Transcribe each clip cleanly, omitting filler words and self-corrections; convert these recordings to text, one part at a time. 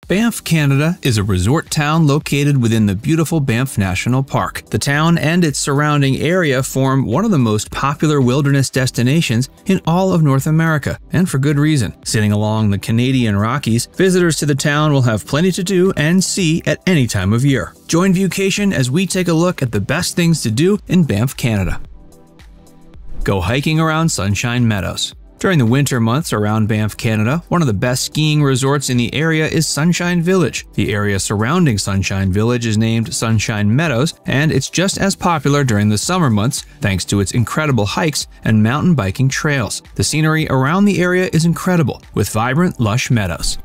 Banff, Canada is a resort town located within the beautiful Banff National Park. The town and its surrounding area form one of the most popular wilderness destinations in all of North America, and for good reason. Sitting along the Canadian Rockies, visitors to the town will have plenty to do and see at any time of year. Join Viewcation as we take a look at the best things to do in Banff, Canada. Go hiking around Sunshine Meadows. During the winter months around Banff, Canada, one of the best skiing resorts in the area is Sunshine Village. The area surrounding Sunshine Village is named Sunshine Meadows, and it's just as popular during the summer months thanks to its incredible hikes and mountain biking trails. The scenery around the area is incredible, with vibrant, lush meadows.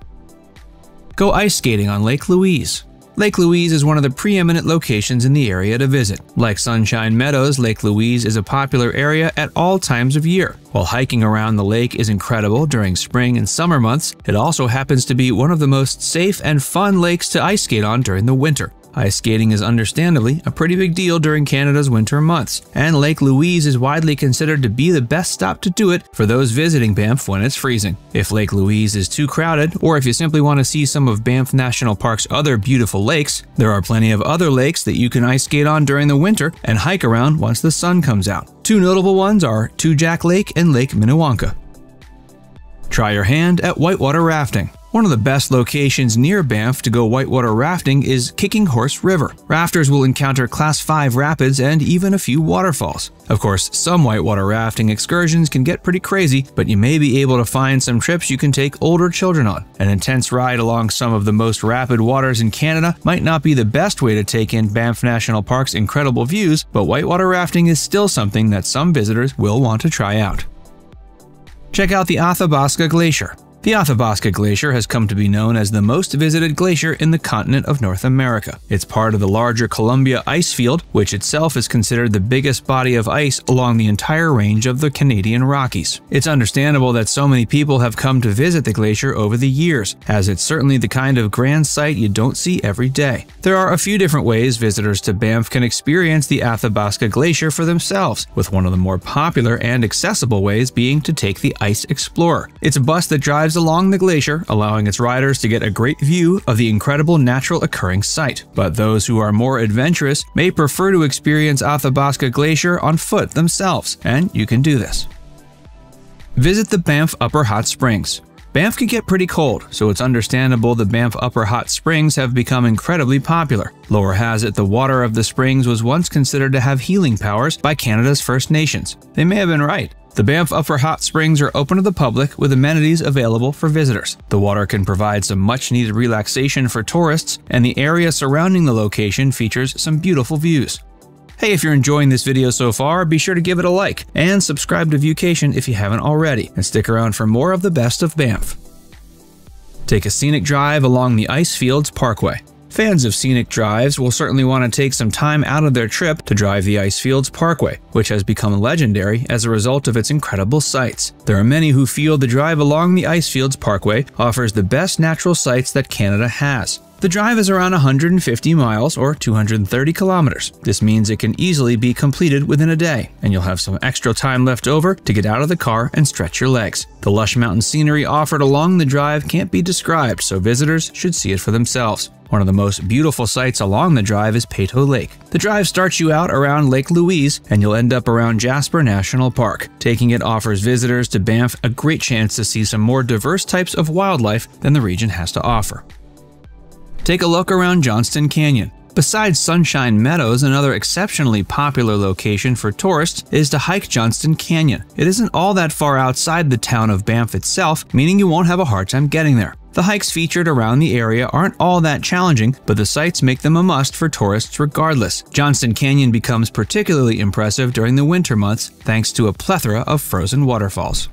Go ice skating on Lake Louise. Lake Louise is one of the preeminent locations in the area to visit. Like Sunshine Meadows, Lake Louise is a popular area at all times of year. While hiking around the lake is incredible during spring and summer months, it also happens to be one of the most safe and fun lakes to ice skate on during the winter. Ice skating is understandably a pretty big deal during Canada's winter months, and Lake Louise is widely considered to be the best stop to do it for those visiting Banff when it's freezing. If Lake Louise is too crowded, or if you simply want to see some of Banff National Park's other beautiful lakes, there are plenty of other lakes that you can ice skate on during the winter and hike around once the sun comes out. Two notable ones are Two Jack Lake and Lake Minnewanka. Try your hand at whitewater rafting. One of the best locations near Banff to go whitewater rafting is Kicking Horse River. Rafters will encounter Class 5 rapids and even a few waterfalls. Of course, some whitewater rafting excursions can get pretty crazy, but you may be able to find some trips you can take older children on. An intense ride along some of the most rapid waters in Canada might not be the best way to take in Banff National Park's incredible views, but whitewater rafting is still something that some visitors will want to try out. Check out the Athabasca Glacier. The Athabasca Glacier has come to be known as the most visited glacier in the continent of North America. It's part of the larger Columbia Icefield, which itself is considered the biggest body of ice along the entire range of the Canadian Rockies. It's understandable that so many people have come to visit the glacier over the years, as it's certainly the kind of grand sight you don't see every day. There are a few different ways visitors to Banff can experience the Athabasca Glacier for themselves, with one of the more popular and accessible ways being to take the Ice Explorer. It's a bus that drives along the glacier, allowing its riders to get a great view of the incredible natural occurring site. But those who are more adventurous may prefer to experience Athabasca Glacier on foot themselves, and you can do this. Visit the Banff Upper Hot Springs. Banff can get pretty cold, so it's understandable the Banff Upper Hot Springs have become incredibly popular. Lore has it the water of the springs was once considered to have healing powers by Canada's First Nations. They may have been right. The Banff Upper Hot Springs are open to the public with amenities available for visitors. The water can provide some much-needed relaxation for tourists, and the area surrounding the location features some beautiful views. Hey, if you're enjoying this video so far, be sure to give it a like, and subscribe to Viewcation if you haven't already, and stick around for more of the best of Banff. Take a scenic drive along the Icefields Parkway. Fans of scenic drives will certainly want to take some time out of their trip to drive the Icefields Parkway, which has become legendary as a result of its incredible sights. There are many who feel the drive along the Icefields Parkway offers the best natural sights that Canada has. The drive is around 150 miles or 230 kilometers. This means it can easily be completed within a day, and you'll have some extra time left over to get out of the car and stretch your legs. The lush mountain scenery offered along the drive can't be described, so visitors should see it for themselves. One of the most beautiful sights along the drive is Peyto Lake. The drive starts you out around Lake Louise, and you'll end up around Jasper National Park. Taking it offers visitors to Banff a great chance to see some more diverse types of wildlife than the region has to offer. Take a look around Johnston Canyon. Besides Sunshine Meadows, another exceptionally popular location for tourists is to hike Johnston Canyon. It isn't all that far outside the town of Banff itself, meaning you won't have a hard time getting there. The hikes featured around the area aren't all that challenging, but the sights make them a must for tourists regardless. Johnston Canyon becomes particularly impressive during the winter months thanks to a plethora of frozen waterfalls.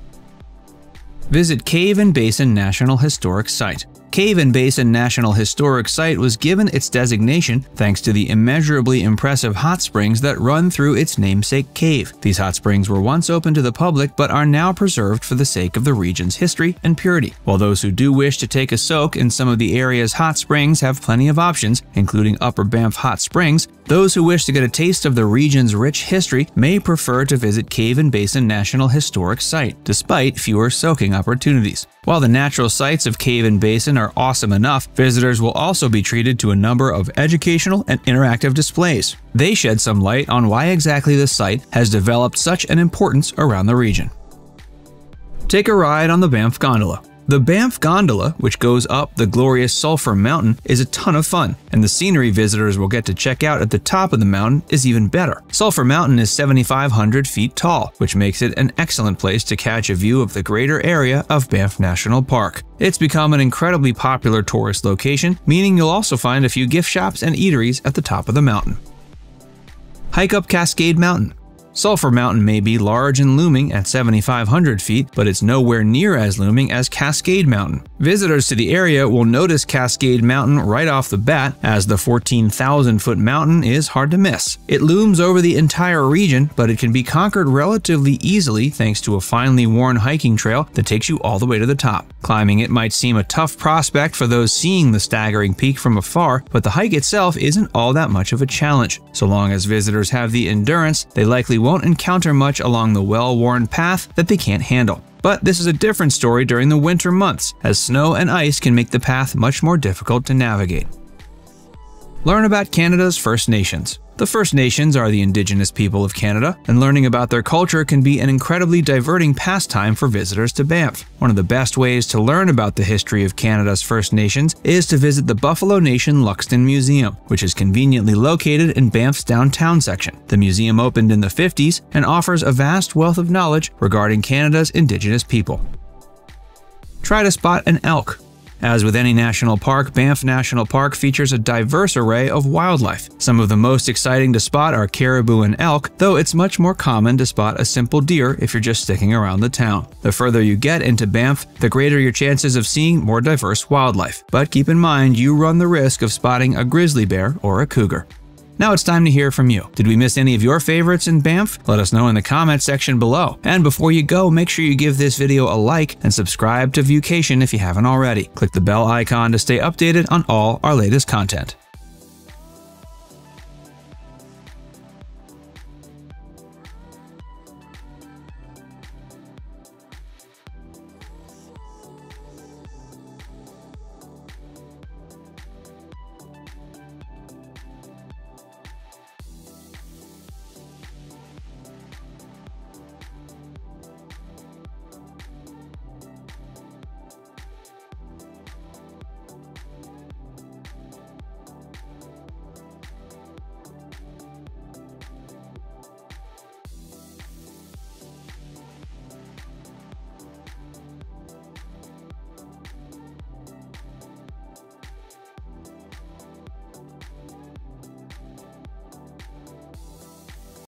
Visit Cave and Basin National Historic Site. Cave and Basin National Historic Site was given its designation thanks to the immeasurably impressive hot springs that run through its namesake cave. These hot springs were once open to the public but are now preserved for the sake of the region's history and purity. While those who do wish to take a soak in some of the area's hot springs have plenty of options, including Upper Banff Hot Springs, those who wish to get a taste of the region's rich history may prefer to visit Cave and Basin National Historic Site, despite fewer soaking opportunities. While the natural sights of Cave and Basin are awesome enough, visitors will also be treated to a number of educational and interactive displays. They shed some light on why exactly the site has developed such an importance around the region. Take a ride on the Banff Gondola. The Banff Gondola, which goes up the glorious Sulphur Mountain, is a ton of fun, and the scenery visitors will get to check out at the top of the mountain is even better. Sulphur Mountain is 7,500 feet tall, which makes it an excellent place to catch a view of the greater area of Banff National Park. It's become an incredibly popular tourist location, meaning you'll also find a few gift shops and eateries at the top of the mountain. Hike up Cascade Mountain. Sulphur Mountain may be large and looming at 7,500 feet, but it's nowhere near as looming as Cascade Mountain. Visitors to the area will notice Cascade Mountain right off the bat, as the 14,000-foot mountain is hard to miss. It looms over the entire region, but it can be conquered relatively easily thanks to a finely worn hiking trail that takes you all the way to the top. Climbing it might seem a tough prospect for those seeing the staggering peak from afar, but the hike itself isn't all that much of a challenge. So long as visitors have the endurance, they likely won't encounter much along the well-worn path that they can't handle. But this is a different story during the winter months, as snow and ice can make the path much more difficult to navigate. Learn about Canada's First Nations. The First Nations are the Indigenous people of Canada, and learning about their culture can be an incredibly diverting pastime for visitors to Banff. One of the best ways to learn about the history of Canada's First Nations is to visit the Buffalo Nation Luxton Museum, which is conveniently located in Banff's downtown section. The museum opened in the 50s and offers a vast wealth of knowledge regarding Canada's Indigenous people. Try to spot an elk. As with any national park, Banff National Park features a diverse array of wildlife. Some of the most exciting to spot are caribou and elk, though it's much more common to spot a simple deer if you're just sticking around the town. The further you get into Banff, the greater your chances of seeing more diverse wildlife. But keep in mind, you run the risk of spotting a grizzly bear or a cougar. Now it's time to hear from you. Did we miss any of your favorites in Banff? Let us know in the comment section below. And before you go, make sure you give this video a like and subscribe to Viewcation if you haven't already. Click the bell icon to stay updated on all our latest content.